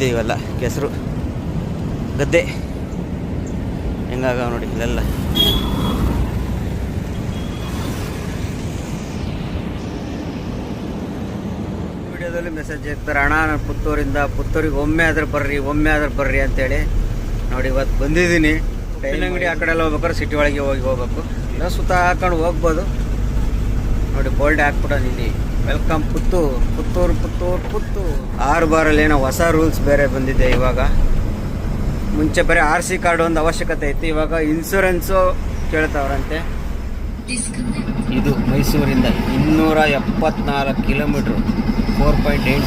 ಬಂದಿದೆ. ಇವೆಲ್ಲ ಕೆಸರು ಗದ್ದೆ ಹೆಂಗಾಗ ನೋಡಿ ಇಲ್ಲೆಲ್ಲ. ವಿಡಿಯೋದಲ್ಲಿ ಮೆಸೇಜ್ ಹಾಕ್ತಾರೆ, ಅಣ್ಣ ನಾನು ಪುತ್ತೂರಿಗೆ ಒಮ್ಮೆ ಆದ್ರೆ ಬರ್ರಿ ಅಂತೇಳಿ. ನೋಡಿ ಇವತ್ತು ಬಂದಿದ್ದೀನಿ. ಟೈಲ್ ಅಂಗಡಿ ಆ ಕಡೆ ಎಲ್ಲ ಹೋಗ್ಬೇಕಾದ್ರೆ ಸಿಟಿ ಒಳಗೆ ಹೋಗ್ಬೇಕು. ಇಲ್ಲ ಸುತ್ತ ಹಾಕೊಂಡು ಹೋಗ್ಬೋದು. ನೋಡಿ ಬೋಲ್ಡ್ ಹಾಕ್ಬಿಟ್ಟು ಇಲ್ಲಿ ವೆಲ್ಕಮ್ ಪುತ್ತೂರು. 6 ಬಾರಲ್ಲಿ ಏನೋ ಹೊಸ ರೂಲ್ಸ್ ಬೇರೆ ಬಂದಿದೆ ಇವಾಗ. ಮುಂಚೆ ಬರೀ RC ಕಾರ್ಡ್ ಒಂದು ಅವಶ್ಯಕತೆ ಇತ್ತು, ಇವಾಗ ಇನ್ಸೂರೆನ್ಸು ಕೇಳ್ತಾವ್ರಂತೆ. ಇದು ಮೈಸೂರಿಂದ 274 ಕಿಲೋಮೀಟ್ರು, 4.8.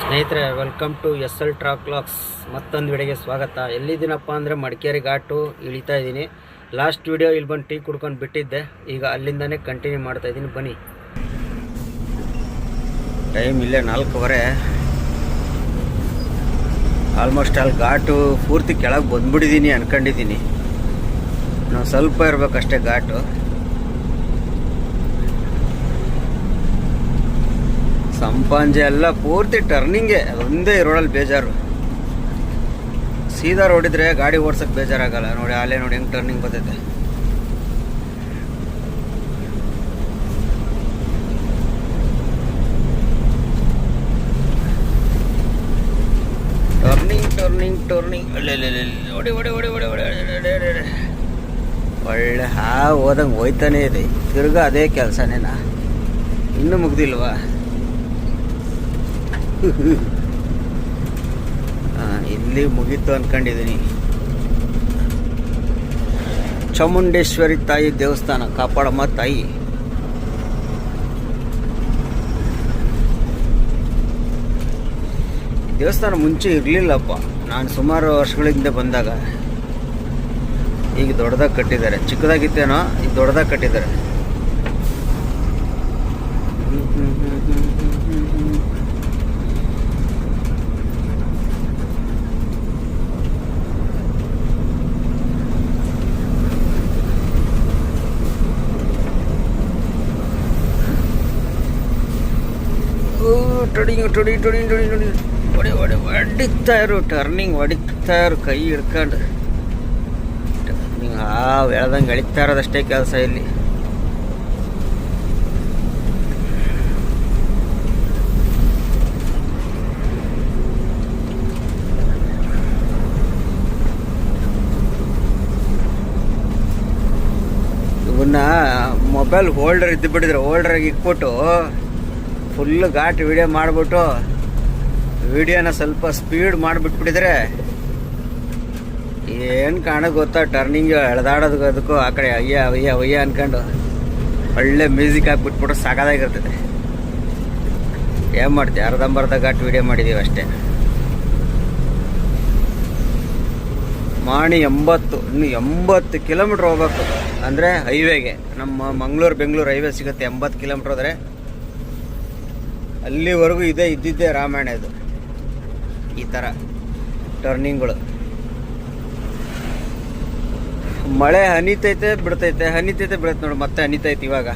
ಸ್ನೇಹಿತರೆ, welcome to SL track locks. ಮತ್ತೊಂದು ವಿಡಿಯೋಗೆ ಸ್ವಾಗತ. ಎಲ್ಲಿದ್ದೀನಪ್ಪ ಅಂದರೆ ಮಡಿಕೇರಿ ಘಾಟು ಇಳಿತಾ ಇದ್ದೀನಿ. ಲಾಸ್ಟ್ ವಿಡಿಯೋ ಇಲ್ಲಿ ಬಂದು ಟೀ ಕುಡ್ಕೊಂಡು ಬಿಟ್ಟಿದ್ದೆ, ಈಗ ಅಲ್ಲಿಂದನೇ ಕಂಟಿನ್ಯೂ ಮಾಡ್ತಾ ಇದ್ದೀನಿ. ಬನ್ನಿ. ಟೈಮ್ ಇಲ್ಲೇ 4:15. ಆಲ್ಮೋಸ್ಟ್ ಅಲ್ಲಿ ಘಾಟು ಪೂರ್ತಿ ಕೆಳಗೆ ಬಂದ್ಬಿಟ್ಟಿದ್ದೀನಿ ಅನ್ಕೊಂಡಿದ್ದೀನಿ. ನಾವು ಸ್ವಲ್ಪ ಇರಬೇಕಷ್ಟೇ ಘಾಟು. ಸಂಪಾಂಜೆ ಎಲ್ಲ ಪೂರ್ತಿ ಟರ್ನಿಂಗೇ, ಒಂದೇ ರೋಡಲ್ಲಿ ಬೇಜಾರು. ಸೀದಾ ರೋಡಿದ್ರೆ ಗಾಡಿ ಓಡ್ಸೋಕ್ಕೆ ಬೇಜಾರಾಗಲ್ಲ. ನೋಡಿ ಅಲ್ಲೇ ನೋಡಿ ಹೆಂಗೆ ಟರ್ನಿಂಗ್ ಬರ್ತೈತೆ. ಟರ್ನಿಂಗ್ ಓಡಿ ಒಳ್ಳೆ ಹೋದಂಗೆ ಹೋಯ್ತಾನೇ ಇದೆ. ತಿರ್ಗಾ ಅದೇ ಕೆಲಸನೇನಾ, ಇನ್ನೂ ಮುಗ್ದಿಲ್ವಾ? ಇಲ್ಲಿ ಮುಗೀತು ಅನ್ಕೊಂಡಿದ್ದೀನಿ. ಚಾಮುಂಡೇಶ್ವರಿ ತಾಯಿ ದೇವಸ್ಥಾನ, ಕಾಪಾಡಮ್ಮ ತಾಯಿ. ದೇವಸ್ಥಾನ ಮುಂಚೆ ಇರಲಿಲ್ಲಪ್ಪ, ನಾನು ಸುಮಾರು ವರ್ಷಗಳಿಂದ ಬಂದಾಗ. ಈಗ ದೊಡ್ಡದಾಗಿ ಕಟ್ಟಿದ್ದಾರೆ. ಚಿಕ್ಕದಾಗಿತ್ತೇನೋ, ಈಗ ದೊಡ್ಡದಾಗಿ ಕಟ್ಟಿದ್ದಾರೆ. ಹೊಡಿತಾ ಇರು, ಟರ್ನಿಂಗ್ ಹೊಡಿತಾ ಇರು, ಕೈ ಹಿಡ್ಕೊಂಡು ಎಳ್ದಂಗೆ ಎಳಿತಾ ಇರೋದಷ್ಟೇ ಕೆಲಸ ಇಲ್ಲಿ. ಇವನ್ನ ಮೊಬೈಲ್ ಹೋಲ್ಡರ್ ಇದ್ದು ಬಿಟ್ಟಿದ್ರೆ, ಹೋಲ್ಡರ್ಗೆ ಇಟ್ಬಿಟ್ಟು ಫುಲ್ಲು ಘಾಟ್ ವಿಡಿಯೋ ಮಾಡಿಬಿಟ್ಟು ವಿಡಿಯೋನ ಸ್ವಲ್ಪ ಸ್ಪೀಡ್ ಮಾಡಿಬಿಟ್ಬಿಟ್ಟಿದ್ರೆ ಏನು ಕಾಣೋದು ಗೊತ್ತಾ? ಟರ್ನಿಂಗ್ ಎಳೆದಾಡೋದು ಅದಕ್ಕೂ ಆ ಕಡೆ ಅಯ್ಯ ಅನ್ಕೊಂಡು ಒಳ್ಳೆ ಮ್ಯೂಸಿಕ್ ಹಾಕ್ಬಿಟ್ಬಿಟ್ಟು ಸಾಕಾಗಿರ್ತದೆ. ಏನು ಮಾಡ್ತೀವಿ, ಅರ್ಧಂಬರ್ಧ ಘಾಟ್ ವಿಡಿಯೋ ಮಾಡಿದ್ದೀವಿ ಅಷ್ಟೇ. ಮಾಣಿ 80, ಇನ್ನು 80 ಕಿಲೋಮೀಟ್ರ್ ಹೋಗ್ಬೇಕು ಅಂದರೆ ಹೈವೇಗೆ. ನಮ್ಮ ಬೆಂಗಳೂರು ಹೈವೇ ಸಿಗುತ್ತೆ. 80 ಕಿಲೋಮೀಟ್ರ್ ಹೋದರೆ ಅಲ್ಲಿವರೆಗೂ ಇದ್ದಿದ್ದೇ ರಾಮಾಯಣ. ಇದು ಈ ಥರ ಟರ್ನಿಂಗ್ಗಳು. ಮಳೆ ಹನಿತೈತೆ ಬಿಡ್ತೈತೆ ನೋಡಿ, ಮತ್ತೆ ಹನಿತೈತೆ ಇವಾಗ.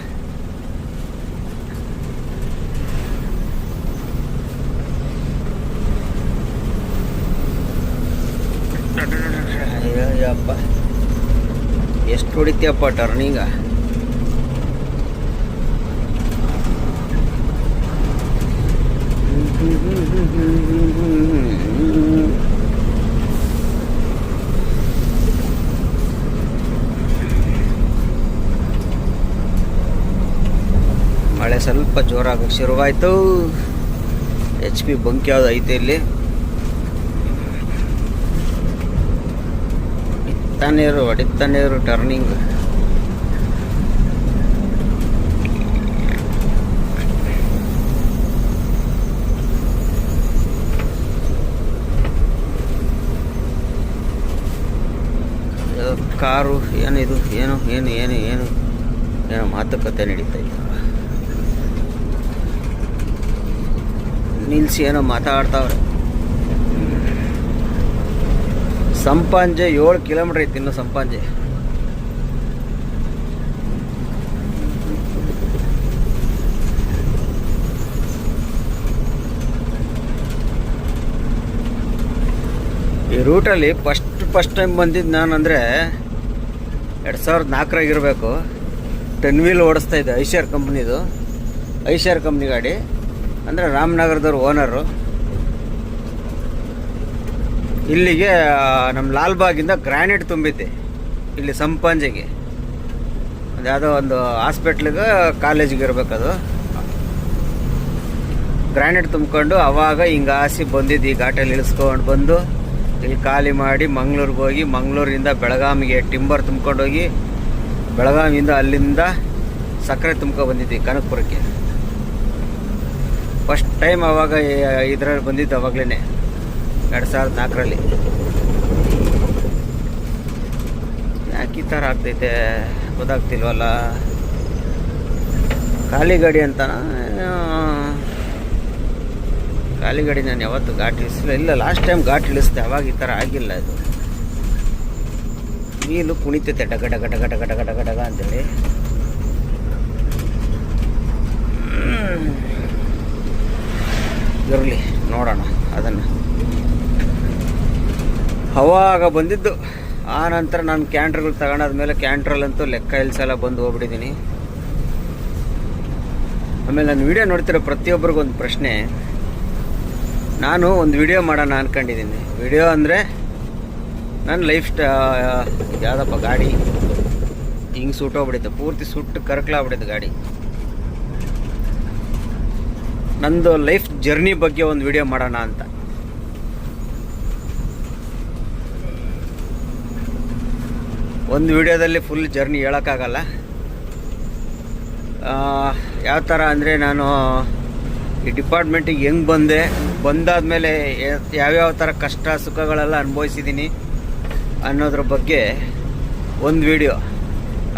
ಅಯ್ಯಪ್ಪ, ಎಷ್ಟು ಹೊಡಿತೀಯಪ್ಪ ಟರ್ನಿಂಗ. ಮಳೆ ಸ್ವಲ್ಪ ಜೋರಾಗೋಕೆ ಶುರುವಾಯಿತು. HP ಬಂಕ್ ಯಾವ್ದು ಐತೆ ಇಲ್ಲಿ. ಹೊಡಿತಾನೆ ಇರು ಟರ್ನಿಂಗ್. ಕಾರು ಏನಿದು, ಏನೋ ಮಾತುಕತೆ ನಡೀತಾ ಇತ್ತು. ನಿಲ್ಲಿಸಿ ಏನೋ ಮಾತಾಡ್ತಾವ್ರೆ. ಸಂಪಾಜೆ 7 ಕಿಲೋಮೀಟರ್ ಐತಿ ಇನ್ನು ಸಂಪಾಜೆ. ಈ ರೂಟಲ್ಲಿ ಫಸ್ಟ್ ಟೈಮ್ ಬಂದಿದ್ದು ನಾನು ಅಂದರೆ 2004 ಇರಬೇಕು. 10 ವೀಲ್ ಓಡಿಸ್ತಾ ಇದ್ದೆ, ಐಶರ್ ಕಂಪ್ನಿದು. ಐಶರ್ ಕಂಪ್ನಿ ಗಾಡಿ ಅಂದರೆ ರಾಮನಗರದವ್ರು ಓನರು. ಇಲ್ಲಿಗೆ ನಮ್ಮ ಲಾಲ್ಬಾಗಿಂದ ಗ್ರಾನೈಟ್ ತುಂಬಿದ್ದೆ ಇಲ್ಲಿ ಸಂಪಾಜೆಗೆ. ಅದು ಯಾವುದೋ ಒಂದು ಹಾಸ್ಪಿಟ್ಲಿಗೆ ಕಾಲೇಜಿಗೆ ಇರಬೇಕದು. ಗ್ರಾನೈಟ್ ತುಂಬಿಕೊಂಡು ಅವಾಗ ಹಿಂಗೆ ಹಾಸಿ ಬಂದಿದ್ದು. ಈ ಘಾಟಲ್ಲಿ ಇಳಿಸ್ಕೊಂಡು ಬಂದು ಇಲ್ಲಿ ಖಾಲಿ ಮಾಡಿ ಮಂಗ್ಳೂರಿಗೆ ಹೋಗಿ, ಮಂಗಳೂರಿಂದ ಬೆಳಗಾವಿಗೆ ಟಿಂಬರ್ ತುಂಬ್ಕೊಂಡೋಗಿ, ಬೆಳಗಾವಿಯಿಂದ ಅಲ್ಲಿಂದ ಸಕ್ಕರೆ ತುಂಬ್ಕೊ ಬಂದಿದ್ವಿ ಕನಕಪುರಕ್ಕೆ. ಫಸ್ಟ್ ಟೈಮ್ ಅವಾಗ ಇದರಲ್ಲಿ ಬಂದಿದ್ದು ಅವಾಗಲೇ 2004ರಲ್ಲಿ. ಯಾಕೆ ಈ ಥರ ಆಗ್ತೈತೆ ಗೊತ್ತಾಗ್ತಿಲ್ವಲ್ಲ. ಖಾಲಿ ಗಾಡಿ ಅಂತಾನ? ಖಾಲಿ ಗಾಡಿ ನಾನು ಯಾವತ್ತು ಘಾಟ್ ಇಳಿಸಿಲ್ಲ. ಇಲ್ಲ, ಲಾಸ್ಟ್ ಟೈಮ್ ಘಾಟ್ ಇಳಿಸ್ದೆ, ಅವಾಗ ಈ ಥರ ಆಗಿಲ್ಲ. ಇದು ವೀಲು ಕುಣಿತೈತೆ ಡಗ ಡಗ ಡಗ ಡಗ ಡಗ ಡಗ ಡಗ ಅಂತೇಳಿ. ಇರಲಿ, ನೋಡೋಣ ಅದನ್ನು. ಅವಾಗ ಬಂದಿದ್ದು. ಆ ನಂತರ ನಾನು ಕ್ಯಾಂಟ್ರ್ಗಳು ತಗೊಂಡಾದ್ಮೇಲೆ ಕ್ಯಾಂಟ್ರಲ್ಲಂತೂ ಲೆಕ್ಕ ಇಲ್ಸಲ್ಲ ಬಂದು ಹೋಗ್ಬಿಟ್ಟಿದ್ದೀನಿ. ಆಮೇಲೆ ನಾನು ವಿಡಿಯೋ ನೋಡ್ತಿರೋ ಪ್ರತಿಯೊಬ್ಬರಿಗೊಂದು ಪ್ರಶ್ನೆ. ನಾನು ಒಂದು ವಿಡಿಯೋ ಮಾಡೋಣ ಅಂದ್ಕೊಂಡಿದ್ದೀನಿ. ವಿಡಿಯೋ ಅಂದರೆ ನನ್ನ ಲೈಫ್ ಯಾವುದಪ್ಪ ಗಾಡಿ ಹಿಂಗೆ ಸುಟ್ಟೋಗ್ಬಿಟ್ಟಿತ್ತು, ಪೂರ್ತಿ ಸುಟ್ಟು ಕರ್ಕಲಾಗ್ಬಿಟ್ಟಿತ್ತು ಗಾಡಿ. ನಂದು ಲೈಫ್ ಜರ್ನಿ ಬಗ್ಗೆ ಒಂದು ವಿಡಿಯೋ ಮಾಡೋಣ ಅಂತ. ಒಂದು ವಿಡಿಯೋದಲ್ಲಿ ಫುಲ್ ಜರ್ನಿ ಹೇಳೋಕ್ಕಾಗಲ್ಲ. ಯಾವ ಥರ ಅಂದರೆ ನಾನು ಈ ಡಿಪಾರ್ಟ್ಮೆಂಟಿಗೆ ಹೆಂಗೆ ಬಂದಾದ್ಮೇಲೆ ಯಾವ್ಯಾವ ಥರ ಕಷ್ಟ ಸುಖಗಳೆಲ್ಲ ಅನುಭವಿಸಿದ್ದೀನಿ ಅನ್ನೋದ್ರ ಬಗ್ಗೆ ಒಂದು ವಿಡಿಯೋ.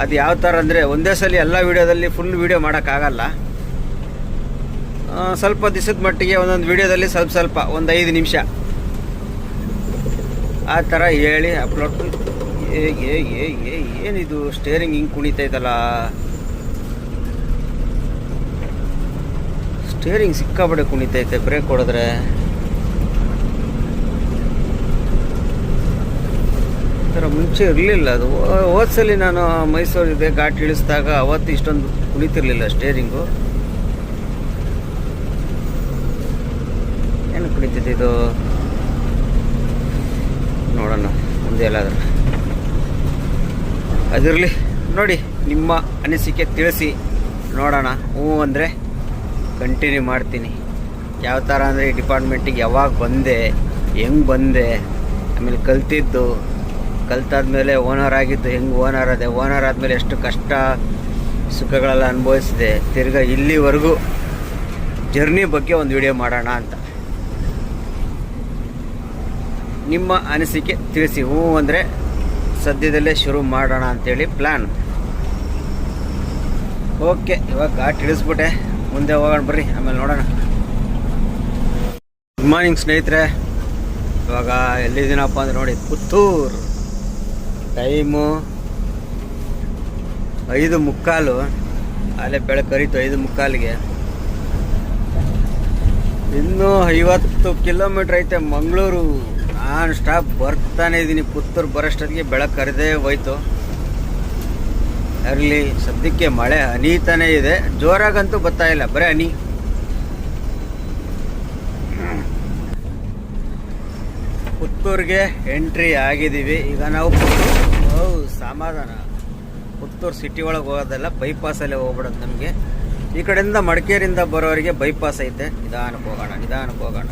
ಅದು ಯಾವ ಥರ ಅಂದರೆ ಒಂದೇ ಸಲ ಎಲ್ಲ ವಿಡಿಯೋದಲ್ಲಿ ಫುಲ್ ವಿಡಿಯೋ ಮಾಡೋಕ್ಕಾಗಲ್ಲ. ಸ್ವಲ್ಪ ದಿವಸದ ಮಟ್ಟಿಗೆ ಒಂದೊಂದು ವಿಡಿಯೋದಲ್ಲಿ ಸ್ವಲ್ಪ ಒಂದು 5 ನಿಮಿಷ ಆ ಥರ ಹೇಳಿ ಅಪ್ಲೋಡ್. ಏನಿದು ಸ್ಟೇರಿಂಗ್ ಹಿಂಗೆ ಕುಣಿತೈತಲ್ಲ. ಸ್ಟೇರಿಂಗ್ ಸಿಕ್ಕಾಪಟ್ಟೆ ಕುಣಿತೈತೆ ಬ್ರೇಕ್ ಹೊಡೆದ್ರೆ. ಥರ ಮುಂಚೆ ಇರಲಿಲ್ಲ ಅದು. ಹೋದ್ಸಲಿ ನಾನು ಮೈಸೂರಿದೆ ಘಾಟ್ ಇಳಿಸಿದಾಗ ಅವತ್ತು ಇಷ್ಟೊಂದು ಕುಣಿತಿರ್ಲಿಲ್ಲ ಸ್ಟೇರಿಂಗು. ಏನು ಕುಣಿತೈತೆ ಇದು, ನೋಡೋಣ ಮುಂದೆ ಎಲ್ಲಾದರೂ. ಅದಿರಲಿ, ನೋಡಿ ನಿಮ್ಮ ಅನಿಸಿಕೆ ತಿಳಿಸಿ ನೋಡೋಣ. ಹ್ಞೂ ಅಂದರೆ ಕಂಟಿನ್ಯೂ ಮಾಡ್ತೀನಿ. ಯಾವ ಥರ ಅಂದರೆ ಈ ಡಿಪಾರ್ಟ್ಮೆಂಟಿಗೆ ಯಾವಾಗ ಬಂದೆ, ಹೆಂಗೆ ಬಂದೆ, ಆಮೇಲೆ ಕಲ್ತಾದ್ಮೇಲೆ ಓನರ್ ಆಗಿದ್ದು, ಹೆಂಗೆ ಓನರ್ ಅದೇ, ಓನರ್ ಆದಮೇಲೆ ಎಷ್ಟು ಕಷ್ಟ ಸುಖಗಳೆಲ್ಲ ಅನುಭವಿಸಿದೆ, ತಿರ್ಗಾ ಇಲ್ಲಿವರೆಗೂ ಜರ್ನಿ ಬಗ್ಗೆ ಒಂದು ವಿಡಿಯೋ ಮಾಡೋಣ ಅಂತ. ನಿಮ್ಮ ಅನಿಸಿಕೆ ತಿಳಿಸಿ. ಹ್ಞೂ ಅಂದರೆ ಸದ್ಯದಲ್ಲೇ ಶುರು ಮಾಡೋಣ ಅಂಥೇಳಿ ಪ್ಲ್ಯಾನ್. ಓಕೆ, ಇವಾಗ ಘಾಟ್ ಇಳಿಸ್ಬಿಟ್ಟೆ, ಮುಂದೆ ಹೋಗೋಣ ಬರ್ರಿ, ಆಮೇಲೆ ನೋಡೋಣ. ಗುಡ್ ಮಾರ್ನಿಂಗ್ ಸ್ನೇಹಿತರೆ. ಇವಾಗ ಎಲ್ಲಿದ್ದೀನಪ್ಪ ಅಂದರೆ ನೋಡಿ, ಪುತ್ತೂರು. ಟೈಮು 5:15. ಅಲ್ಲೇ ಬೆಳಗ್ಗೆ ಕರೀತು 5:15ಗೆ. ಇನ್ನೂ 50 ಕಿಲೋಮೀಟ್ರ್ ಐತೆ ಮಂಗಳೂರು. ನಾನು ಸ್ಟಾಪ್ ಬರ್ತಾನೆ ಇದ್ದೀನಿ. ಪುತ್ತೂರು ಬರೋಷ್ಟೊತ್ತಿಗೆ ಬೆಳಗ್ಗೆ ಕರೆದೇ ಹೋಯ್ತು. ಇರಲಿ, ಸದ್ಯಕ್ಕೆ ಮಳೆ ಹನೀತಾನೇ ಇದೆ. ಜೋರಾಗಂತೂ ಬರ್ತಾ ಇಲ್ಲ, ಬರೀ ಹನಿ. ಪುತ್ತೂರಿಗೆ ಎಂಟ್ರಿ ಆಗಿದ್ದೀವಿ. ಈಗ ನಾವು ಸಮಾಧಾನ ಪುತ್ತೂರು ಸಿಟಿ ಒಳಗೆ ಹೋಗೋದಲ್ಲ, ಬೈಪಾಸಲ್ಲೇ ಹೋಗ್ಬಿಡೋದು ನಮಗೆ. ಈ ಕಡೆಯಿಂದ ಮಡಿಕೇರಿಯಿಂದ ಬರೋರಿಗೆ ಬೈಪಾಸ್ ಐತೆ. ನಿಧಾನಕ್ಕೆ ಹೋಗೋಣ.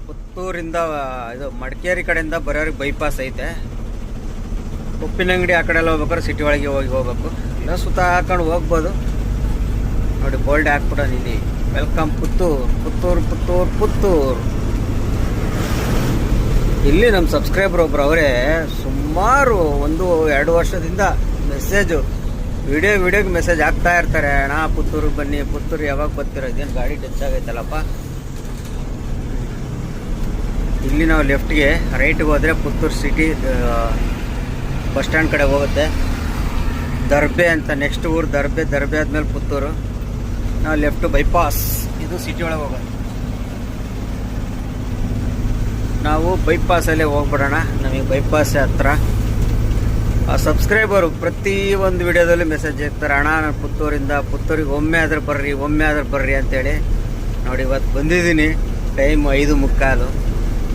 ಪುತ್ತೂರಿಂದ ಇದು ಮಡಿಕೇರಿ ಕಡೆಯಿಂದ ಬರೋರಿಗೆ ಬೈಪಾಸ್ ಐತೆ. ಉಪ್ಪಿನಂಗಡಿ ಆ ಕಡೆ ಎಲ್ಲ ಹೋಗ್ಬೇಕಾದ್ರೆ ಸಿಟಿ ಒಳಗೆ ಹೋಗ್ಬೇಕು. ಇಲ್ಲ ಸುತ್ತ ಹಾಕೊಂಡು ಹೋಗ್ಬೋದು. ನೋಡಿ ಬೋಲ್ಡ್ ಹಾಕ್ಬಿಡೋಣ ಇಲ್ಲಿ, ವೆಲ್ಕಮ್ ಪುತ್ತೂರು. ಇಲ್ಲಿ ನಮ್ಮ ಸಬ್ಸ್ಕ್ರೈಬರ್ ಒಬ್ರು ಅವರೇ ಸುಮಾರು 1-2 ವರ್ಷದಿಂದ ವಿಡಿಯೋಗೆ ಮೆಸೇಜ್ ಹಾಕ್ತಾ ಇರ್ತಾರೆ. ಅಣ್ಣ ಪುತ್ತೂರಿಗೆ ಬನ್ನಿ, ಪುತ್ತೂರು ಯಾವಾಗ ಬರ್ತೀರ, ಇದೇನು ಗಾಡಿ ಟಚ್ ಆಗೈತಲ್ಲಪ್ಪ. ಇಲ್ಲಿ ನಾವು ಲೆಫ್ಟ್ಗೆ ರೈಟ್ಗೆ ಹೋದರೆ ಪುತ್ತೂರು ಸಿಟಿ ಬಸ್ ಸ್ಟ್ಯಾಂಡ್ ಕಡೆ ಹೋಗುತ್ತೆ. ದರ್ಬೆ ಅಂತ ನೆಕ್ಸ್ಟ್ ಊರು ದರ್ಬೆ ಆದಮೇಲೆ ಪುತ್ತೂರು. ನಾವು ಲೆಫ್ಟು ಬೈಪಾಸ್, ಇದು ಸಿಟಿ ಒಳಗೆ ಹೋಗೋದು. ನಾವು ಬೈಪಾಸಲ್ಲೇ ಹೋಗ್ಬಿಡೋಣ, ನಮಗೆ ಬೈಪಾಸೇ ಹತ್ರ. ಸಬ್ಸ್ಕ್ರೈಬರು ಪ್ರತಿ ಒಂದು ವಿಡಿಯೋದಲ್ಲೂ ಮೆಸೇಜ್ ಇರ್ತಾರೆ, ಅಣ್ಣ ನಾನು ಪುತ್ತೂರಿಗೆ ಒಮ್ಮೆ ಆದರೂ ಬರ್ರಿ ಅಂತೇಳಿ. ನೋಡಿ ಇವತ್ತು ಬಂದಿದ್ದೀನಿ, ಟೈಮ್ 5:15.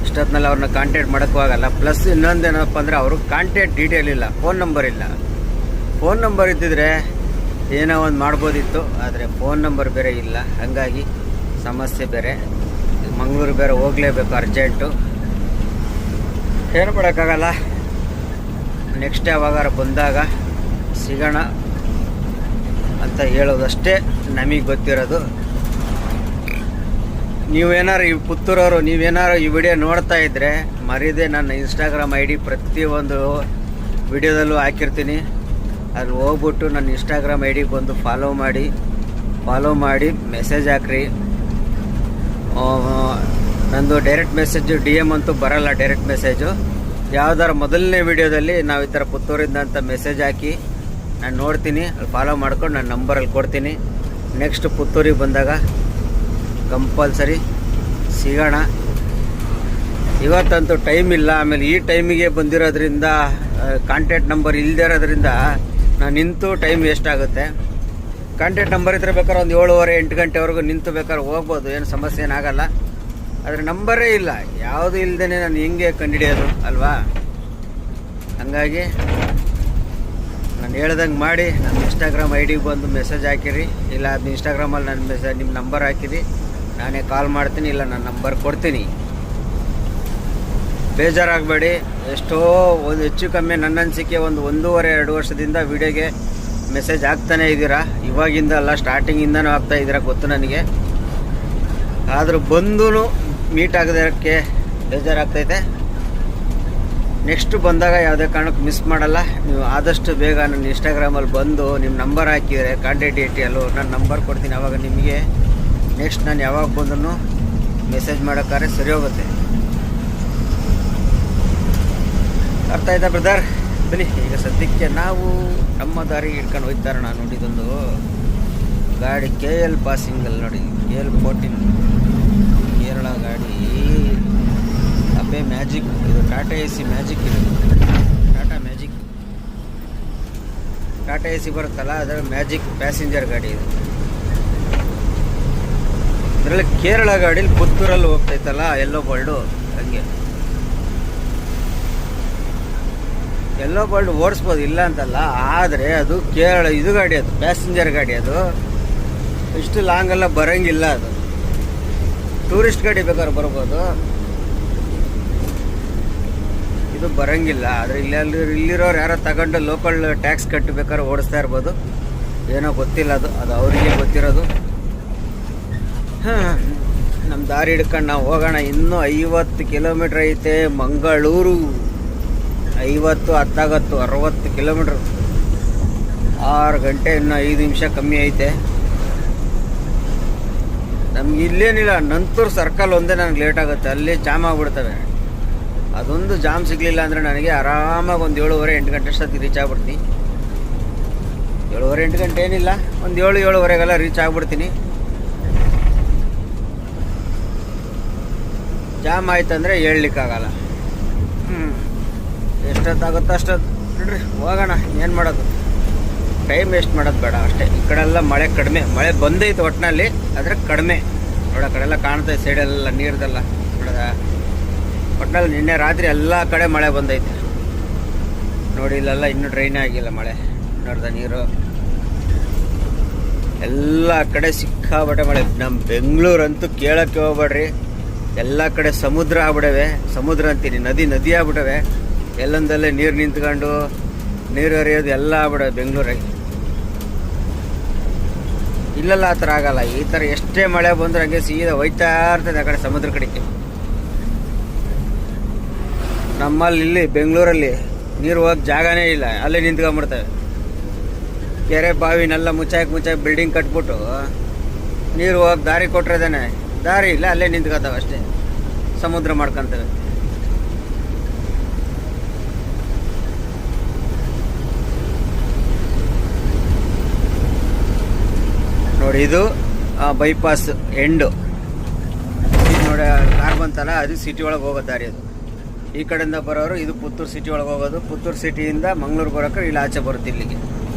ಇಷ್ಟೊತ್ತಿನಲ್ಲಿ ಅವ್ರನ್ನ ಕಾಂಟ್ಯಾಕ್ಟ್ ಮಾಡೋಕ್ಕೂ ಆಗಲ್ಲ. ಪ್ಲಸ್ ಇನ್ನೊಂದೇನಪ್ಪ ಅಂದರೆ ಅವ್ರಿಗೆ ಕಾಂಟ್ಯಾಕ್ಟ್ ಡೀಟೇಲ್ ಇಲ್ಲ, ಫೋನ್ ನಂಬರ್ ಇಲ್ಲ. ಫೋನ್ ನಂಬರ್ ಇದ್ದಿದ್ರೆ ಏನೋ ಒಂದು ಮಾಡ್ಬೋದಿತ್ತು, ಆದರೆ ಫೋನ್ ನಂಬರ್ ಬೇರೆ ಇಲ್ಲ. ಹಾಗಾಗಿ ಸಮಸ್ಯೆ ಬೇರೆ. ಮಂಗಳೂರು ಬೇರೆ ಹೋಗಲೇಬೇಕು ಅರ್ಜೆಂಟು, ಏನು ಮಾಡೋಕ್ಕಾಗಲ್ಲ. ನೆಕ್ಸ್ಟ್ ಯಾವಾಗಾರ ಬಂದಾಗ ಸಿಗೋಣ ಅಂತ ಹೇಳೋದಷ್ಟೇ ನಮಗೆ ಗೊತ್ತಿರೋದು. ನೀವೇನಾರು ಈ ಪುತ್ತೂರವರು ನೀವೇನಾರು ಈ ವಿಡಿಯೋ ನೋಡ್ತಾ ಇದ್ದರೆ ಮರೀದೆ ನನ್ನ ಇನ್ಸ್ಟಾಗ್ರಾಮ್ ID ಪ್ರತಿಯೊಂದು ವಿಡಿಯೋದಲ್ಲೂ ಹಾಕಿರ್ತೀನಿ. ಅಲ್ಲಿ ಹೋಗ್ಬಿಟ್ಟು ನನ್ನ ಇನ್ಸ್ಟಾಗ್ರಾಮ್ ID ಬಂದು ಫಾಲೋ ಮಾಡಿ ಮೆಸೇಜ್ ಹಾಕ್ರಿ. ನಂದು ಡೈರೆಕ್ಟ್ ಮೆಸೇಜು DM ಅಂತೂ ಬರಲ್ಲ. ಡೈರೆಕ್ಟ್ ಮೆಸೇಜು ಯಾವ್ದಾರ ಮೊದಲನೇ ವಿಡಿಯೋದಲ್ಲಿ ನಾವು ಈ ಥರ ಪುತ್ತೂರಿಂದ ಅಂತ ಮೆಸೇಜ್ ಹಾಕಿ ನಾನು ನೋಡ್ತೀನಿ, ಅಲ್ಲಿ ಫಾಲೋ ಮಾಡ್ಕೊಂಡು ನನ್ನ ನಂಬರಲ್ಲಿ ಕೊಡ್ತೀನಿ. ನೆಕ್ಸ್ಟ್ ಪುತ್ತೂರಿಗೆ ಬಂದಾಗ ಕಂಪಲ್ಸರಿ ಸಿಗೋಣ. ಇವತ್ತಂತೂ ಟೈಮ್ ಇಲ್ಲ. ಆಮೇಲೆ ಈ ಟೈಮಿಗೆ ಬಂದಿರೋದ್ರಿಂದ ಕಾಂಟ್ಯಾಕ್ಟ್ ನಂಬರ್ ಇಲ್ಲದೆ ಇರೋದ್ರಿಂದ ನಾನು ನಿಂತು ಟೈಮ್ ವೇಸ್ಟ್ ಆಗುತ್ತೆ. ಕಾಂಟ್ಯಾಕ್ಟ್ ನಂಬರ್ ಇದ್ರೆ ಬೇಕಾದ್ರೆ ಒಂದು 7:30-8 ಗಂಟೆವರೆಗೂ ನಿಂತು ಬೇಕಾದ್ರೆ ಹೋಗ್ಬೋದು, ಏನು ಸಮಸ್ಯೆ ಏನಾಗಲ್ಲ. ಆದರೆ ನಂಬರೇ ಇಲ್ಲ, ಯಾವುದು ಇಲ್ಲದೇ ನಾನು ಹೆಂಗೆ ಕಂಡುಹಿಡಿಯೋದು ಅಲ್ವಾ? ಹಾಗಾಗಿ ನಾನು ಹೇಳ್ದಂಗೆ ಮಾಡಿ ನನ್ನ ಇನ್ಸ್ಟಾಗ್ರಾಮ್ ID ಬಂದು ಮೆಸೇಜ್ ಹಾಕಿರಿ, ಇಲ್ಲ ಅದು ಇನ್ಸ್ಟಾಗ್ರಾಮಲ್ಲಿ ನನ್ನ ನಿಮ್ಮ ನಂಬರ್ ಹಾಕಿರಿ, ನಾನೇ ಕಾಲ್ ಮಾಡ್ತೀನಿ, ಇಲ್ಲ ನನ್ನ ನಂಬರ್ ಕೊಡ್ತೀನಿ. ಬೇಜಾರಾಗಬೇಡಿ. ಎಷ್ಟೋ ಒಂದು ಹೆಚ್ಚು ಕಮ್ಮಿ ನನ್ನ ಅನಿಸಿಕೆ 1.5-2 ವರ್ಷದಿಂದ ವಿಡಿಯೋಗೆ ಮೆಸೇಜ್ ಹಾಕ್ತಾನೇ ಇದ್ದೀರಾ. ಇವಾಗಿಂದ ಅಲ್ಲ, ಸ್ಟಾರ್ಟಿಂಗಿಂದನೂ ಆಗ್ತಾ ಇದ್ದೀರಾ ಗೊತ್ತು ನನಗೆ. ಆದರೂ ಬಂದು ಮೀಟ್ ಆಗೋದಕ್ಕೆ ಬೇಜಾರಾಗ್ತೈತೆ. ನೆಕ್ಸ್ಟ್ ಬಂದಾಗ ಯಾವುದೇ ಕಾರಣಕ್ಕೆ ಮಿಸ್ ಮಾಡಲ್ಲ. ನೀವು ಆದಷ್ಟು ಬೇಗ ನನ್ನ ಇನ್ಸ್ಟಾಗ್ರಾಮಲ್ಲಿ ಬಂದು ನಿಮ್ಮ ನಂಬರ್ ಹಾಕಿದರೆ ಕಾಂಟ್ಯಾಕ್ಟ್ ಡೀಟೇಲು ನನ್ನ ನಂಬರ್ ಕೊಡ್ತೀನಿ. ಆವಾಗ ನಿಮಗೆ ನೆಕ್ಸ್ಟ್ ನಾನು ಯಾವಾಗ ಬಂದೂ ಮೆಸೇಜ್ ಮಾಡೋಕ್ಕಾರೆ ಸರಿ ಹೋಗುತ್ತೆ. ಅರ್ಥ ಆಯ್ತಾ ಬ್ರದರ್? ಬನ್ನಿ ಈಗ ಸದ್ಯಕ್ಕೆ ನಾವು ನಮ್ಮ ದಾರಿ ಹಿಡ್ಕೊಂಡು ಹೋಗ್ತಾರೆ. ನಾನು ನೋಡಿದೊಂದು ಗಾಡಿ KL ಪಾಸಿಂಗಲ್ಲಿ ನೋಡಿ, KL 14 ಕೇರಳ ಗಾಡಿ. ಅಬ್ಬೆ ಮ್ಯಾಜಿಕ್, ಇದು ಟಾಟಾ AC ಮ್ಯಾಜಿಕ್. ಇದು ಟಾಟಾ AC ಬರುತ್ತಲ್ಲ, ಅದರ ಮ್ಯಾಜಿಕ್ ಪ್ಯಾಸೆಂಜರ್ ಗಾಡಿ ಇದು. ಇದರಲ್ಲಿ ಕೇರಳ ಗಾಡೀಲಿ ಪುತ್ತೂರಲ್ಲಿ ಹೋಗ್ತೈತಲ್ಲ ಎಲ್ಲೋ ಬರ್ಡು, ಹಂಗೆ ಎಲ್ಲೋ ಬರ್ಡ್ ಓಡಿಸ್ಬೋದು, ಇಲ್ಲ ಅಂತಲ್ಲ. ಆದರೆ ಅದು ಕೇರಳ ಇದು ಗಾಡಿ, ಅದು ಪ್ಯಾಸೆಂಜರ್ ಗಾಡಿ. ಅದು ಇಷ್ಟು ಲಾಂಗೆಲ್ಲ ಬರೋಂಗಿಲ್ಲ. ಅದು ಟೂರಿಸ್ಟ್ ಗಾಡಿ ಬೇಕಾದ್ರೆ ಬರ್ಬೋದು, ಇದು ಬರೋಂಗಿಲ್ಲ. ಆದರೆ ಇಲ್ಲಿರೋರು ಯಾರೋ ತಗೊಂಡು ಲೋಕಲ್ ಟ್ಯಾಕ್ಸ್ ಕಟ್ಟಬೇಕಾದ್ರೆ ಓಡಿಸ್ತಾ ಇರ್ಬೋದು, ಏನೋ ಗೊತ್ತಿಲ್ಲ. ಅದು ಅವರಿಗೆ ಗೊತ್ತಿರೋದು. ನಮ್ಮ ದಾರಿ ಹಿಡ್ಕೊಂಡು ನಾವು ಹೋಗೋಣ. ಇನ್ನೂ 50 ಕಿಲೋಮೀಟ್ರ್ ಐತೆ ಮಂಗಳೂರು. 50 10 60 ಕಿಲೋಮೀಟ್ರ್, 6 ಗಂಟೆ, ಇನ್ನೂ 5 ನಿಮಿಷ ಕಮ್ಮಿ ಐತೆ. ನಮ್ಗೆ ಇಲ್ಲೇನಿಲ್ಲ, ನಂತೂರು ಸರ್ಕಲ್ ಒಂದೇ ನನಗೆ ಲೇಟ್ ಆಗುತ್ತೆ, ಅಲ್ಲಿ ಜಾಮ್ ಆಗಿಬಿಡ್ತವೆ. ಅದೊಂದು ಜಾಮ್ ಸಿಗಲಿಲ್ಲ ಅಂದರೆ ನನಗೆ ಆರಾಮಾಗಿ ಒಂದು 7:30-8 ಗಂಟೆ ಅಷ್ಟೊತ್ತಿಗೆ ರೀಚ್ ಆಗ್ಬಿಡ್ತೀನಿ. 7:30-8 ಗಂಟೆ ಏನಿಲ್ಲ, ಒಂದು 7-7:30 ರೀಚ್ ಆಗ್ಬಿಡ್ತೀನಿ. ಜಾಮ್ ಆಯ್ತಂದರೆ ಹೇಳಲಿಕ್ಕಾಗಲ್ಲ. ಎಷ್ಟೊತ್ತಾಗುತ್ತೋ ಅಷ್ಟೊತ್ತು ನೋಡ್ರಿ, ಹೋಗೋಣ. ಏನು ಮಾಡೋದು, ಟೈಮ್ ವೇಸ್ಟ್ ಮಾಡೋದು ಬೇಡ ಅಷ್ಟೇ. ಈ ಕಡೆಲ್ಲ ಮಳೆ ಕಡಿಮೆ, ಮಳೆ ಬಂದೈತೆ ಒಟ್ಟಿನಲ್ಲಿ, ಆದರೆ ಕಡಿಮೆ. ನೋಡ ಆ ಕಡೆಲ್ಲ ಕಾಣ್ತೈತೆ, ಸೈಡೆಲ್ಲ ನೀರ್ದೆಲ್ಲ ನೋಡೋದ. ಒಟ್ಟಿನಲ್ಲಿ ನಿನ್ನೆ ರಾತ್ರಿ ಎಲ್ಲ ಕಡೆ ಮಳೆ ಬಂದೈತೆ ನೋಡಿ. ಇಲ್ಲೆಲ್ಲ ಇನ್ನೂ ಡ್ರೈನೇ ಆಗಿಲ್ಲ ಮಳೆ, ನೋಡ್ದ ನೀರು ಎಲ್ಲ ಕಡೆ ಸಿಕ್ಕಾಬಟ್ಟೆ ಮಳೆ. ನಮ್ಮ ಬೆಂಗಳೂರಂತೂ ಕೇಳೋಕ್ಕೆ ಹೋಗ್ಬೇಡ್ರಿ, ಎಲ್ಲ ಕಡೆ ಸಮುದ್ರ ಆಗ್ಬಿಡವೆ. ಸಮುದ್ರ ಅಂತೀನಿ, ನದಿ ಆಗ್ಬಿಟ್ಟವೆ. ಎಲ್ಲೊಂದಲ್ಲೇ ನೀರು ನಿಂತ್ಕೊಂಡು ನೀರು ಹರಿಯೋದು ಎಲ್ಲ ಆಗ್ಬಿಡವೆ ಬೆಂಗಳೂರಾಗಿ. ಇಲ್ಲೆಲ್ಲ ಆ ಥರ ಆಗಲ್ಲ. ಈ ಥರ ಎಷ್ಟೇ ಮಳೆ ಬಂದ್ರೆ ಹಂಗೆ ಸೀದಾ ಹೋಯ್ತಾ ಇರ್ತದೆ ಆ ಕಡೆ ಸಮುದ್ರ ಕಡೆಗೆ. ನಮ್ಮಲ್ಲಿ ಇಲ್ಲಿ ಬೆಂಗಳೂರಲ್ಲಿ ನೀರು ಹೋಗಕ್ಕೆ ಜಾಗನೇ ಇಲ್ಲ, ಅಲ್ಲೇ ನಿಂತ್ಕೊಂಡ್ಬಿಡ್ತವೆ. ಕೆರೆ ಬಾವಿನೆಲ್ಲ ಮುಚ್ಚಾಕಿ ಬಿಲ್ಡಿಂಗ್ ಕಟ್ಬಿಟ್ಟು ನೀರು ಹೋಗಕ್ಕೆ ದಾರಿ ಕೊಟ್ಟಿರೋದೇನೆ, ದಾರಿ ಇಲ್ಲ, ಅಲ್ಲೇ ನಿಂತ್ಕೊತಾವೆ ಅಷ್ಟೇ, ಸಮುದ್ರ ಮಾಡ್ಕೊತವೆ. ನೋಡಿ ಇದು ಬೈಪಾಸ್ ಎಂಡು. ಇದು ನೋಡಿ ಕಾರ್ ಬಂತಲ್ಲ, ಅದು ಸಿಟಿ ಒಳಗೆ ಹೋಗೋ ದಾರಿ. ಅದು ಈ ಕಡೆಯಿಂದ ಬರೋರು ಇದು ಪುತ್ತೂರು ಸಿಟಿ ಒಳಗೆ ಹೋಗೋದು. ಪುತ್ತೂರು ಸಿಟಿಯಿಂದ ಮಂಗಳೂರು ಬರೋಕೆ ಇಲ್ಲಿ ಆಚೆ ಬರುತ್ತೆ. ಇಲ್ಲಿಗೆ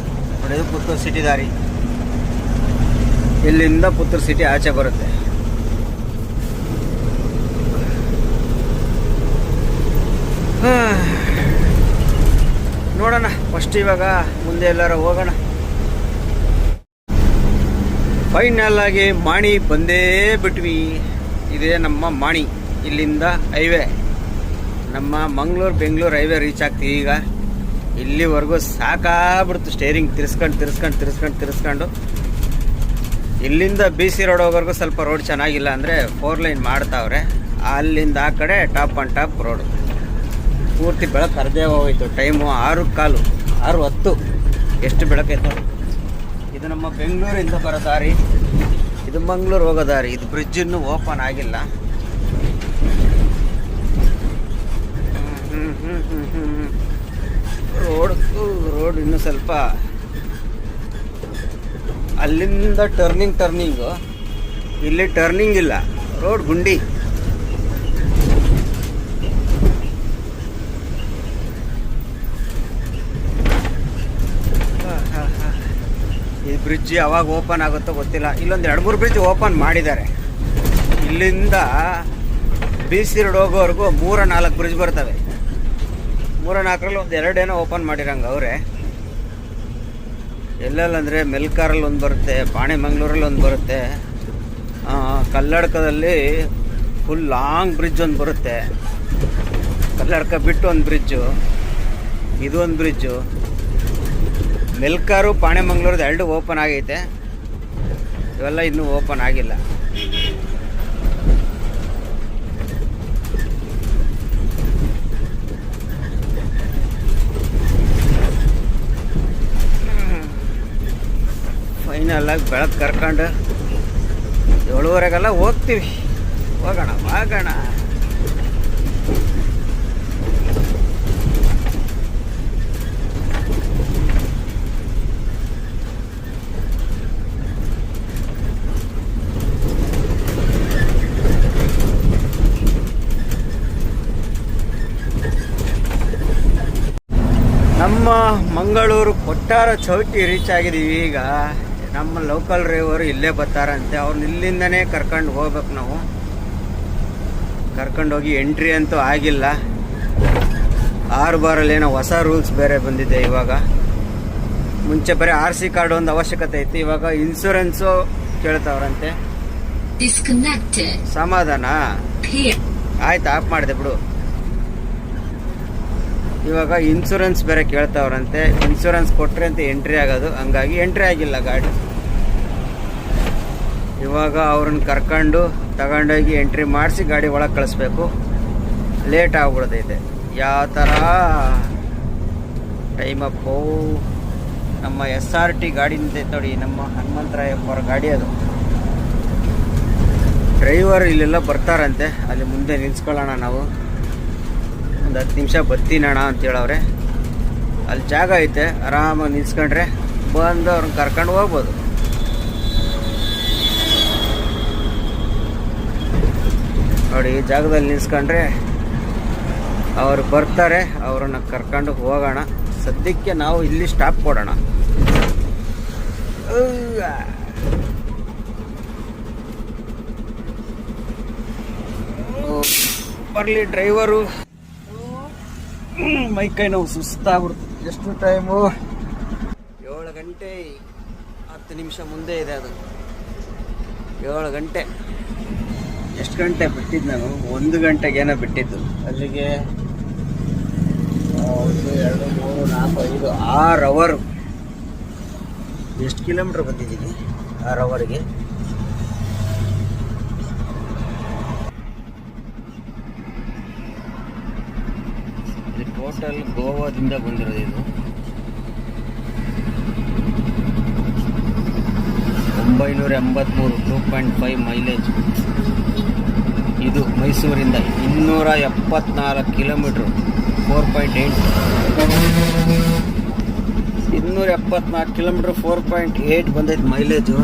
ನೋಡಿ, ಇದು ಪುತ್ತೂರು ಸಿಟಿ ದಾರಿ. ಇಲ್ಲಿಂದ ಪುತ್ತೂರು ಸಿಟಿ ಆಚೆ ಬರುತ್ತೆ. ನೋಡೋಣ ಫಸ್ಟ್ ಇವಾಗ ಮುಂದೆ ಎಲ್ಲಾರ ಹೋಗೋಣ. ಫೈನಲ್ ಆಗಿ ಮಾಣಿ ಬಂದೇ ಬಿಟ್ವಿ. ಇದೇ ನಮ್ಮ ಮಾಣಿ. ಇಲ್ಲಿಂದ ಹೈವೇ, ನಮ್ಮ ಮಂಗಳೂರು ಬೆಂಗಳೂರು ಹೈವೇ ರೀಚ್ ಆಗ್ತೀವಿ. ಈಗ ಇಲ್ಲಿವರೆಗೂ ಸಾಕಾಗ್ಬಿಡ್ತು ಸ್ಟೇರಿಂಗ್ ತಿರ್ಸ್ಕೊಂಡು. ಇಲ್ಲಿಂದ BC ರೋಡ್ ಹೋಗೋರ್ಗೂ ಸ್ವಲ್ಪ ರೋಡ್ ಚೆನ್ನಾಗಿಲ್ಲ, ಅಂದರೆ 4 ಲೈನ್ ಮಾಡ್ತಾವ್ರೆ. ಅಲ್ಲಿಂದ ಆ ಕಡೆ ಟಾಪ್ ಆನ್ ಟಾಪ್ ರೋಡು. ಪೂರ್ತಿ ಬೆಳಕು ಅರ್ಧೇ ಹೋಗೋಯ್ತು. ಟೈಮು 6:15, 6:10. ಎಷ್ಟು ಬೆಳಕೈತು. ಇದು ನಮ್ಮ ಬೆಂಗಳೂರಿಂದ ಬರೋ ದಾರಿ, ಇದು ಮಂಗಳೂರು ಹೋಗೋ ದಾರಿ. ಇದು ಬ್ರಿಡ್ಜ್ ಇನ್ನೂ ಓಪನ್ ಆಗಿಲ್ಲ. ರೋಡ್ ಇನ್ನೂ ಸ್ವಲ್ಪ, ಅಲ್ಲಿಂದ ಟರ್ನಿಂಗು, ಇಲ್ಲಿ ಟರ್ನಿಂಗ್ ಇಲ್ಲ, ರೋಡ್ ಗುಂಡಿ. ಈ ಬ್ರಿಡ್ಜ್ ಯಾವಾಗ ಓಪನ್ ಆಗುತ್ತೋ ಗೊತ್ತಿಲ್ಲ. ಇಲ್ಲೊಂದು 2-3 ಬ್ರಿಡ್ಜ್ ಓಪನ್ ಮಾಡಿದ್ದಾರೆ. ಇಲ್ಲಿಂದ BC ರೋಡ್ ಹೋಗೋವರೆಗೂ 3-4 ಬ್ರಿಡ್ಜ್ ಬರ್ತವೆ. 3-4ರಲ್ಲಿ ಒಂದು 2 ಏನೋ ಓಪನ್ ಮಾಡಿರಂಗೆ ಅವರೇ. ಎಲ್ಲೆಲ್ಲಂದರೆ ಮೆಲ್ಕಾರಲ್ಲಿ ಒಂದು ಬರುತ್ತೆ, ಪಾಣೆಮಂಗ್ಳೂರಲ್ಲಿ ಒಂದು ಬರುತ್ತೆ, ಕಲ್ಲಡ್ಕದಲ್ಲಿ ಫುಲ್ ಲಾಂಗ್ ಬ್ರಿಡ್ಜ್ ಒಂದು ಬರುತ್ತೆ. ಕಲ್ಲಡ್ಕ ಬಿಟ್ಟು ಒಂದು ಬ್ರಿಡ್ಜು, ಇದು ಒಂದು ಬ್ರಿಡ್ಜು. ಮೆಲ್ಕಾರು ಪಾಣೆಮಂಗ್ಳೂರದ್ದು 2 ಓಪನ್ ಆಗೈತೆ, ಇವೆಲ್ಲ ಇನ್ನೂ ಓಪನ್ ಆಗಿಲ್ಲ. ಫೈನಲ್ ಆಗಿ ಬೆಳಕು ಕರ್ಕೊಂಡು 7:30ಗೆಲ್ಲ ಹೋಗ್ತೀವಿ. ಹೋಗೋಣ. ನಮ್ಮ ಮಂಗಳೂರು ಕೊಟ್ಟಾರ ಚೌಟಿ ರೀಚ್ ಆಗಿದ್ದೀವಿ. ಈಗ ನಮ್ಮ ಲೋಕಲ್ ಡ್ರೈವರು ಇಲ್ಲೇ ಬರ್ತಾರಂತೆ. ಅವ್ರನ್ನ ಇಲ್ಲಿಂದನೇ ಕರ್ಕೊಂಡು ಹೋಗ್ಬೇಕು ನಾವು. ಕರ್ಕೊಂಡೋಗಿ ಎಂಟ್ರಿ ಅಂತೂ ಆಗಿಲ್ಲ. 6 ಬಾರಲ್ಲಿ ಏನೋ ಹೊಸ ರೂಲ್ಸ್ ಬೇರೆ ಬಂದಿದೆ ಇವಾಗ. ಮುಂಚೆ ಬರೀ RC ಕಾರ್ಡ್ ಒಂದು ಅವಶ್ಯಕತೆ ಇತ್ತು, ಇವಾಗ ಇನ್ಶೂರೆನ್ಸು ಕೇಳ್ತಾವ್ರಂತೆ. ಸಮಾಧಾನ ಆಯ್ತು, ಆಫ್ ಮಾಡಿದೆ ಬಿಡು. ಇವಾಗ ಇನ್ಶೂರೆನ್ಸ್ ಬೇರೆ ಕೇಳ್ತಾವ್ರಂತೆ. ಇನ್ಶೂರೆನ್ಸ್ ಕೊಟ್ರೆ ಅಂತ ಎಂಟ್ರಿ ಆಗೋದು, ಹಂಗಾಗಿ ಎಂಟ್ರಿ ಆಗಿಲ್ಲ ಗಾಡಿ. ಇವಾಗ ಅವ್ರನ್ನ ಕರ್ಕೊಂಡು ತಗೊಂಡೋಗಿ ಎಂಟ್ರಿ ಮಾಡಿಸಿ ಗಾಡಿ ಒಳಗೆ ಕಳಿಸ್ಬೇಕು. ಲೇಟ್ ಆಗ್ಬಿಡ್ತೈತೆ. ಯಾವ ಥರ ಟೈಮಪ್ಪು. ನಮ್ಮ SRT ಗಾಡಿ ನಿಂತೈತೆ ನೋಡಿ, ನಮ್ಮ ಹನುಮಂತರಾಯಪ್ಪವ್ರ ಗಾಡಿ ಅದು. ಡ್ರೈವರ್ ಇಲ್ಲೆಲ್ಲ ಬರ್ತಾರಂತೆ, ಅಲ್ಲಿ ಮುಂದೆ ನಿಲ್ಸ್ಕೊಳ್ಳೋಣ ನಾವು. ಒಂದು 10 ನಿಮಿಷ ಬರ್ತೀನಣ್ಣ ಅಂತ ಹೇಳವ್ರೆ. ಅಲ್ಲಿ ಜಾಗ ಐತೆ, ಆರಾಮಾಗಿ ನಿಲ್ಸ್ಕೊಂಡ್ರೆ ಬಂದು ಅವ್ರನ್ನ ಕರ್ಕೊಂಡು ಹೋಗ್ಬೋದು. ನೋಡಿ, ಈ ಜಾಗದಲ್ಲಿ ನಿಲ್ಸ್ಕೊಂಡ್ರೆ ಅವ್ರು ಬರ್ತಾರೆ, ಅವ್ರನ್ನ ಕರ್ಕೊಂಡು ಹೋಗೋಣ. ಸದ್ಯಕ್ಕೆ ನಾವು ಇಲ್ಲಿ ಸ್ಟಾಪ್ ಕೊಡೋಣ. ಬರಲಿ ಡ್ರೈವರು. ಮೈಕೈ ನೋವು, ಸುಸ್ತಾಗ್ಬಿಡ್ತು. ಎಷ್ಟು ಟೈಮು? 7 ಗಂಟೆ 10 ನಿಮಿಷ ಮುಂದೆ ಇದೆ ಅದು. 7 ಗಂಟೆ. ಎಷ್ಟು ಗಂಟೆ ಬಿಟ್ಟಿದ್ದು ನಾನು? 1 ಗಂಟೆಗೇನೋ ಬಿಟ್ಟಿದ್ದು. ಅಲ್ಲಿಗೆ 1, 2, 3, 4, 5, 6 ಅವರ್. ಎಷ್ಟು ಕಿಲೋಮೀಟ್ರ್ ಬಂದಿದ್ದೀನಿ 6 ಅವರ್ಗೆ? ಟೋಟಲ್ ಗೋವಾದಿಂದ ಬಂದಿರೋದು ಇದು. 983, 2.5 ಮೈಲೇಜ್. ಇದು ಮೈಸೂರಿಂದ 274 ಕಿಲೋಮೀಟ್ರು, 4.8. 274 ಕಿಲೋಮೀಟ್ರ್ 4.8 ಬಂದೈತೆ ಮೈಲೇಜು.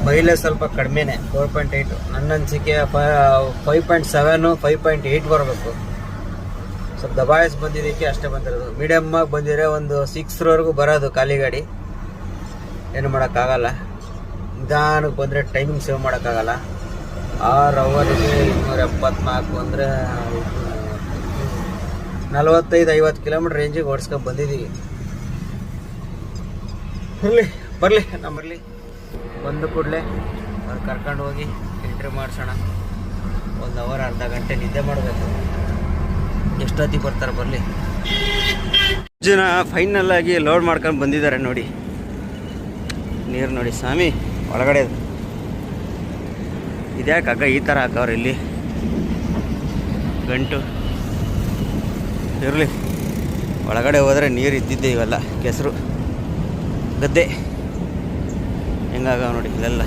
ಮೈಲೇಜ್ ಸ್ವಲ್ಪ ಕಡಿಮೆನೆ, 4.8. ನನ್ನ ಅನಿಸಿಕೆ 5.7 5.8 ಬರಬೇಕು. ಸ್ವಲ್ಪ ದಬಾಯಿಸ್ ಬಂದಿದ್ದಕ್ಕೆ ಅಷ್ಟೇ ಬಂದಿರೋದು. ಮೀಡಿಯಮ್ ಆಗಿ ಬಂದಿದ್ರೆ ಒಂದು 6ವರೆಗೂ ಬರೋದು ಖಾಲಿ ಗಾಡಿ. ಏನು ಮಾಡೋಕ್ಕಾಗಲ್ಲ. ನಿಧಾನಕ್ಕೆ ಬಂದರೆ ಟೈಮಿಂಗ್ ಸೇವ್ ಮಾಡೋಕ್ಕಾಗಲ್ಲ. 6 ಅವರಿಗೆ 274 ಅಂದರೆ 45-50 ಕಿಲೋಮೀಟ್ರ್ ರೇಂಜಿಗೆ ಓಡಿಸ್ಕೊಂಡು ಬಂದಿದ್ದೀವಿ. ಬರಲಿ ನಮ್ಮ ಬರಲಿ. ಬಂದು ಕೂಡಲೇ ಅವ್ರು ಕರ್ಕೊಂಡು ಹೋಗಿ ಎಂಟ್ರಿ ಮಾಡಿಸೋಣ. 1 ಅವರ್ ಅರ್ಧ ಗಂಟೆ ನಿದ್ದೆ ಮಾಡಬೇಕು. ಎಷ್ಟೊತ್ತಿಗೆ ಬರ್ತಾರೆ ಬರಲಿ. ಜನ ಫೈನಲ್ ಆಗಿ ಲೋಡ್ ಮಾಡ್ಕೊಂಡು ಬಂದಿದ್ದಾರೆ ನೋಡಿ. ನೀರು ನೋಡಿ ಸ್ವಾಮಿ ಒಳಗಡೆ. ಇದ್ಯಾಕೆ ಹಗ್ಗ ಈ ಥರ ಹಾಕವ್ರೆ ಇಲ್ಲಿ ಗಂಟು. ಇರಲಿ, ಒಳಗಡೆ ಹೋದರೆ ನೀರು ಇದ್ದಿದ್ದೆ. ಇವೆಲ್ಲ ಕೆಸರು ಗದ್ದೆ ಹೆಂಗಾಗ ನೋಡಿ ಇಲ್ಲೆಲ್ಲ.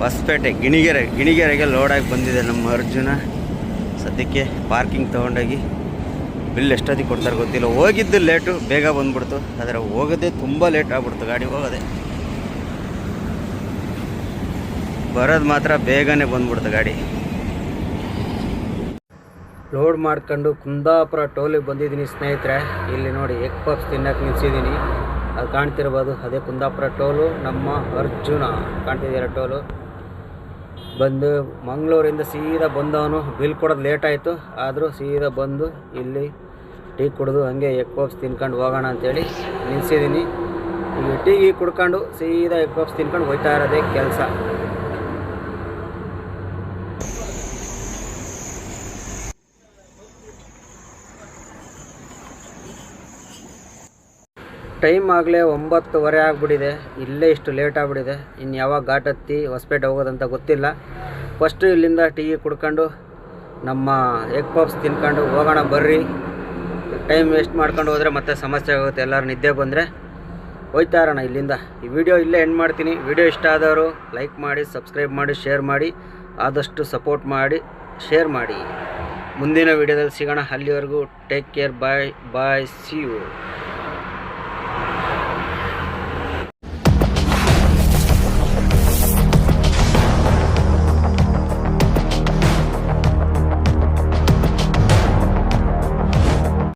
ಹೊಸಪೇಟೆ ಗಿಣಿಗೆರೆಗೆ ಲೋಡಾಗಿ ಬಂದಿದೆ ನಮ್ಮ ಅರ್ಜುನ. ಸದ್ಯಕ್ಕೆ ಪಾರ್ಕಿಂಗ್ ತೊಗೊಂಡೋಗಿ ಬಿಲ್ ಎಷ್ಟೊತ್ತಿಗೆ ಕೊಡ್ತಾರೆ ಗೊತ್ತಿಲ್ಲ. ಹೋಗಿದ್ದು ಲೇಟು, ಬೇಗ ಬಂದ್ಬಿಡ್ತು. ಆದರೆ ಹೋಗೋದೇ ತುಂಬ ಲೇಟ್ ಆಗ್ಬಿಡ್ತು. ಗಾಡಿ ಹೋಗೋದೆ, ಬರೋದು ಮಾತ್ರ ಬೇಗನೆ ಬಂದ್ಬಿಡ್ತು ಗಾಡಿ. ಲೋಡ್ ಮಾಡ್ಕೊಂಡು ಕುಂದಾಪುರ ಟೋಲಿಗೆ ಬಂದಿದ್ದೀನಿ ಸ್ನೇಹಿತರೆ. ಇಲ್ಲಿ ನೋಡಿ ಎಗ್ ಪಪ್ಸ್ ತಿನ್ನಕ್ಕೆ ನಿಲ್ಸಿದ್ದೀನಿ. ಅದು ಕಾಣ್ತಿರ್ಬೋದು, ಅದೇ ಕುಂದಾಪುರ ಟೋಲು. ನಮ್ಮ ಅರ್ಜುನ ಕಾಣ್ತಿದ್ದೀರ ಟೋಲು. ಬಂದು ಮಂಗಳೂರಿಂದ ಸೀದಾ ಬಂದವನು. ಬಿಲ್ ಕೊಡೋದು ಲೇಟ್ ಆಯಿತು, ಆದರೂ ಸೀದಾ ಬಂದು ಇಲ್ಲಿ ಟೀ ಕುಡಿದು ಹಂಗೆ ಎಗ್ ಪಪ್ಸ್ ತಿನ್ಕೊಂಡು ಹೋಗೋಣ ಅಂಥೇಳಿ ನಿಲ್ಸಿದ್ದೀನಿ. ಈಗ ಟೀ ಕುಡ್ಕೊಂಡು ಸೀದಾ ಎಗ್ ಪಪ್ಸ್ ತಿನ್ಕೊಂಡು ಹೋಗ್ತಾ ಇರೋದೇ ಕೆಲಸ. ಟೈಮ್ ಆಗಲೇ 9:15 ಆಗಿಬಿಟ್ಟಿದೆ. ಇಲ್ಲೇ ಇಷ್ಟು ಲೇಟ್ ಆಗಿಬಿಟ್ಟಿದೆ. ಇನ್ನು ಯಾವಾಗ ಘಾಟ್ ಹತ್ತಿ ಹೊಸಪೇಟೆ ಹೋಗೋದಂತ ಗೊತ್ತಿಲ್ಲ. ಫಸ್ಟು ಇಲ್ಲಿಂದ ಟೀ ಕುಡ್ಕೊಂಡು ನಮ್ಮ ಎಗ್ ಪಪ್ಸ್ ತಿನ್ಕೊಂಡು ಹೋಗೋಣ ಬರ್ರಿ. ಟೈಮ್ ವೇಸ್ಟ್ ಮಾಡ್ಕೊಂಡು ಹೋದರೆ ಮತ್ತೆ ಸಮಸ್ಯೆ ಆಗುತ್ತೆ. ಎಲ್ಲರೂ ನಿದ್ದೆ ಬಂದರೆ ಹೋಯ್ತಾ ಇರೋಣ ಇಲ್ಲಿಂದ. ಈ ವಿಡಿಯೋ ಇಲ್ಲೇ ಎಂಡ್ ಮಾಡ್ತೀನಿ. ವಿಡಿಯೋ ಇಷ್ಟ ಆದವರು ಲೈಕ್ ಮಾಡಿ, ಸಬ್ಸ್ಕ್ರೈಬ್ ಮಾಡಿ, ಶೇರ್ ಮಾಡಿ. ಆದಷ್ಟು ಸಪೋರ್ಟ್ ಮಾಡಿ, ಶೇರ್ ಮಾಡಿ. ಮುಂದಿನ ವಿಡಿಯೋದಲ್ಲಿ ಸಿಗೋಣ. ಅಲ್ಲಿವರೆಗೂ take care. Bye see you.